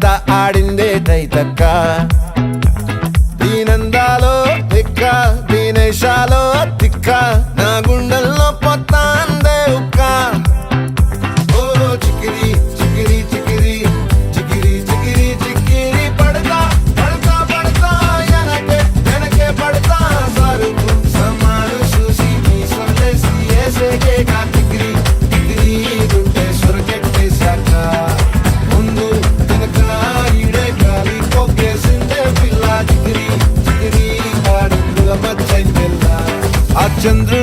అంతా ఆడిందే తైతక్క దీనందాలో తిక్క దీనేశాలో తిక్క నా గుండెల్లో పొత్తాందే ఉక్క ఓ చికిరి చికిరి చికిరి చికిరి చికిరి చికిరి పడతా పడతా పడతా వెనకే పడతా సరుకు సమాను చూసి మీ సొల్లేసి ఏసేకే కా చికిరి చికిరి గుంటే సొరకెట్టేశాక ముందు వెనక ఈడే గాలి కొక్కేసిందే పిల్ల చికిరి చికిరి ఆడుగుల మచ్చై పిల్ల ఆ చంద్రు